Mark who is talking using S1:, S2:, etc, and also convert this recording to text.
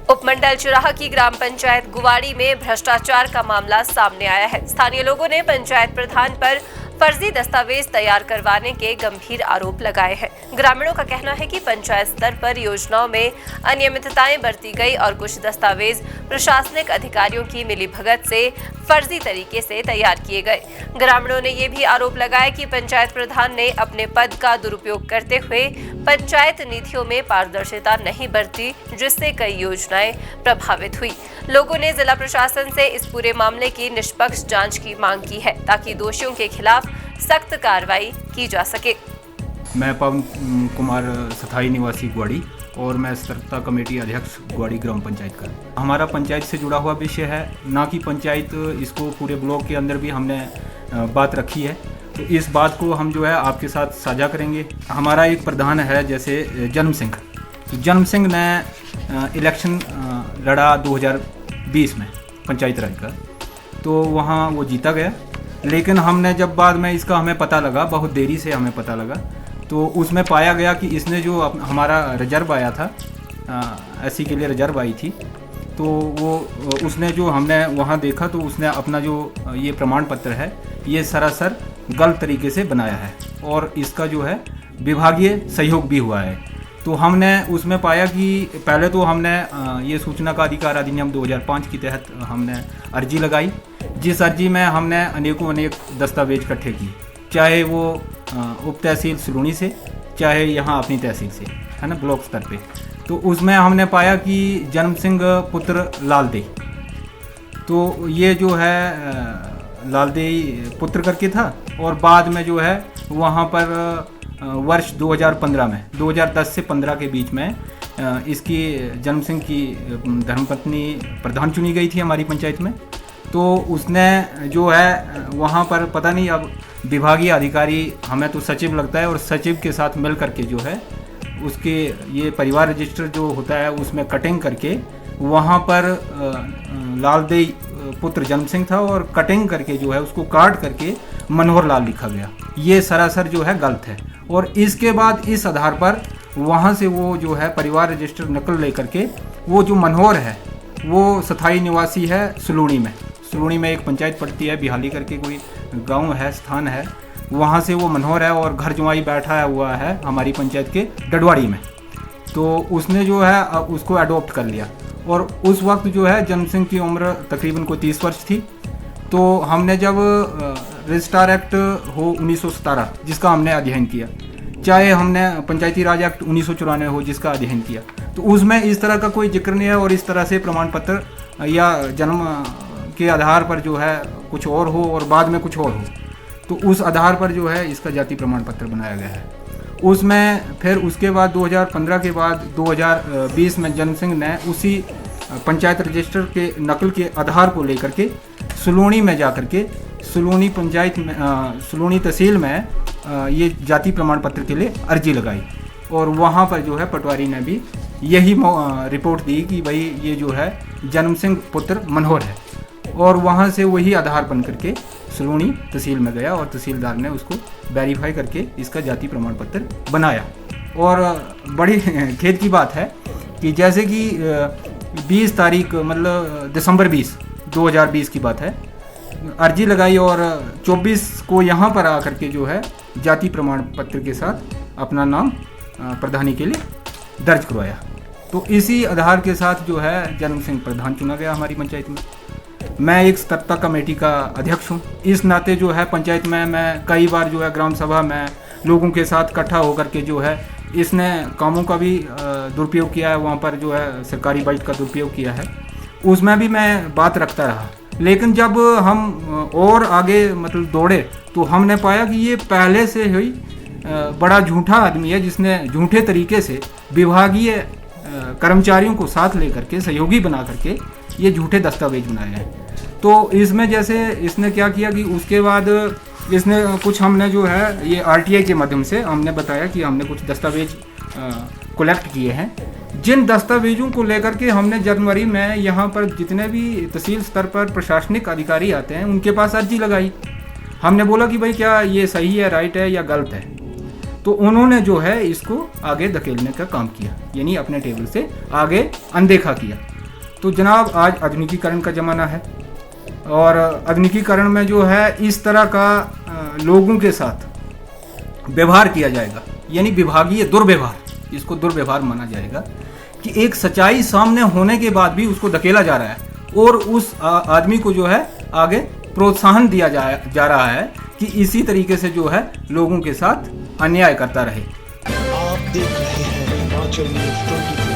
S1: उपमंडल चुराह की ग्राम पंचायत गुवाड़ी में भ्रष्टाचार का मामला सामने आया है। स्थानीय लोगों ने पंचायत प्रधान पर फर्जी दस्तावेज तैयार करवाने के गंभीर आरोप लगाए हैं। ग्रामीणों का कहना है कि पंचायत स्तर पर योजनाओं में अनियमितताएं बरती गई और कुछ दस्तावेज प्रशासनिक अधिकारियों की मिलीभगत से फर्जी तरीके से तैयार किए गए। ग्रामीणों ने ये भी आरोप लगाया कि पंचायत प्रधान ने अपने पद का दुरुपयोग करते हुए पंचायत नीतियों में पारदर्शिता नहीं बरती, जिससे कई योजनाएं प्रभावित हुई। लोगों ने जिला प्रशासन से इस पूरे मामले की निष्पक्ष जांच की मांग की है ताकि दोषियों के खिलाफ सख्त कार्रवाई की जा सके।
S2: मैं पवन कुमार स्थायी निवासी गुवाड़ी और मैं सतर्कता कमेटी अध्यक्ष गुवाड़ी ग्राम पंचायत का। हमारा पंचायत से जुड़ा हुआ विषय है, ना कि पंचायत, इसको पूरे ब्लॉक के अंदर भी हमने बात रखी है, तो इस बात को हम जो है आपके साथ साझा करेंगे। हमारा एक प्रधान है जैसे जन्म सिंह, तो जन्म सिंह ने इलेक्शन लड़ा 2020 में पंचायत राज का, तो वहाँ वो जीता गया। लेकिन हमने जब बाद में इसका हमें पता लगा, बहुत देरी से हमें पता लगा, तो उसमें पाया गया कि इसने जो हमारा रिजर्व आया था, एससी के लिए रिजर्व आई थी, तो वो उसने जो हमने वहाँ देखा तो उसने अपना जो ये प्रमाण पत्र है ये सरासर गलत तरीके से बनाया है और इसका जो है विभागीय सहयोग भी हुआ है। तो हमने उसमें पाया कि पहले तो हमने ये सूचना का अधिकार अधिनियम 2005 के तहत हमने अर्जी लगाई, जिस अर्जी में हमने अनेक दस्तावेज इकट्ठे किए, चाहे वो उप तहसील सलूनी से, चाहे यहाँ अपनी तहसील से, है ना, ब्लॉक स्तर पे। तो उसमें हमने पाया कि जन्म सिंह पुत्र लालदेई, तो ये जो है लालदेई पुत्र करके था और बाद में जो है वहाँ पर वर्ष 2015 में 2010 से 15 के बीच में इसकी जन्म सिंह की धर्मपत्नी प्रधान चुनी गई थी हमारी पंचायत में। तो उसने जो है वहाँ पर पता नहीं, अब विभागीय अधिकारी, हमें तो सचिव लगता है, और सचिव के साथ मिल करके जो है उसके ये परिवार रजिस्टर जो होता है उसमें कटिंग करके वहाँ पर लालदेई पुत्र जन्म सिंह था और कटिंग करके जो है उसको काट करके मनोहर लाल लिखा गया। ये सरासर जो है गलत है। और इसके बाद इस आधार पर वहाँ से वो जो है परिवार रजिस्टर नकल लेकर के वो जो मनोहर है वो स्थायी निवासी है सलूनी में एक पंचायत पड़ती है, बिहाली करके कोई गांव है, स्थान है, वहाँ से वो मनोहर है और घर जुआई बैठा हुआ है हमारी पंचायत के डडवाड़ी में। तो उसने जो है उसको अडॉप्ट कर लिया और उस वक्त जो है जन्म सिंह की उम्र तकरीबन कोई 30 वर्ष थी। तो हमने जब रजिस्ट्रार एक्ट हो 1917 जिसका हमने अध्ययन किया, चाहे हमने पंचायती राज एक्ट 1994 हो जिसका अध्ययन किया, तो उसमें इस तरह का कोई जिक्र नहीं है और इस तरह से प्रमाण पत्र या जन्म के आधार पर जो है कुछ और हो और बाद में कुछ और हो, तो उस आधार पर जो है इसका जाति प्रमाण पत्र बनाया गया है। उसमें फिर उसके बाद 2015 के बाद 2020 में जन्म सिंह ने उसी पंचायत रजिस्टर के नकल के आधार को लेकर के सलूनी में जाकर के सलूनी पंचायत में सलूनी तहसील में ये जाति प्रमाण पत्र के लिए अर्जी लगाई और वहाँ पर जो है पटवारी ने भी यही रिपोर्ट दी कि भाई ये जो है जन्म सिंह पुत्र मनोहर है, और वहाँ से वही आधार बन करके सलूनी तहसील में गया और तहसीलदार ने उसको वेरीफाई करके इसका जाति प्रमाण पत्र बनाया। और बड़ी खेद की बात है कि जैसे कि 20 तारीख मतलब दिसंबर 2020 की बात है, अर्जी लगाई और 24 को यहाँ पर आकर के जो है जाति प्रमाण पत्र के साथ अपना नाम प्रधानी के लिए दर्ज करवाया। तो इसी आधार के साथ जो है जन्म सिंह प्रधान चुना गया हमारी पंचायत में। मैं एक सतर्कता कमेटी का अध्यक्ष हूँ, इस नाते जो है पंचायत में मैं कई बार जो है ग्राम सभा में लोगों के साथ इकट्ठा होकर के जो है इसने कामों का भी दुरुपयोग किया है, वहाँ पर जो है सरकारी बजट का दुरुपयोग किया है, उसमें भी मैं बात रखता रहा। लेकिन जब हम और आगे मतलब दौड़े तो हमने पाया कि ये पहले से ही बड़ा झूठा आदमी है जिसने झूठे तरीके से विभागीय कर्मचारियों को साथ लेकर के सहयोगी बना करके ये झूठे दस्तावेज बनाए हैं। तो इसमें जैसे इसने क्या किया कि उसके बाद इसने कुछ हमने जो है ये आरटीआई के माध्यम से हमने बताया कि हमने कुछ दस्तावेज कलेक्ट किए हैं, जिन दस्तावेजों को लेकर के हमने जनवरी में यहाँ पर जितने भी तहसील स्तर पर प्रशासनिक अधिकारी आते हैं उनके पास अर्जी लगाई। हमने बोला कि भाई क्या ये सही है, राइट है या गलत है, तो उन्होंने जो है इसको आगे धकेलने का काम किया, यानी अपने टेबल से आगे अनदेखा किया। तो जनाब आज आधुनिकीकरण का ज़माना है और आधुनिकीकरण में जो है इस तरह का लोगों के साथ व्यवहार किया जाएगा, यानी विभागीय दुर्व्यवहार, इसको दुर्व्यवहार माना जाएगा कि एक सच्चाई सामने होने के बाद भी उसको धकेला जा रहा है और उस आदमी को जो है आगे प्रोत्साहन दिया जा रहा है कि इसी तरीके से जो है लोगों के साथ अन्याय करता रहे।
S3: आप देख रहे हैं हिमाचल न्यूज़ 24।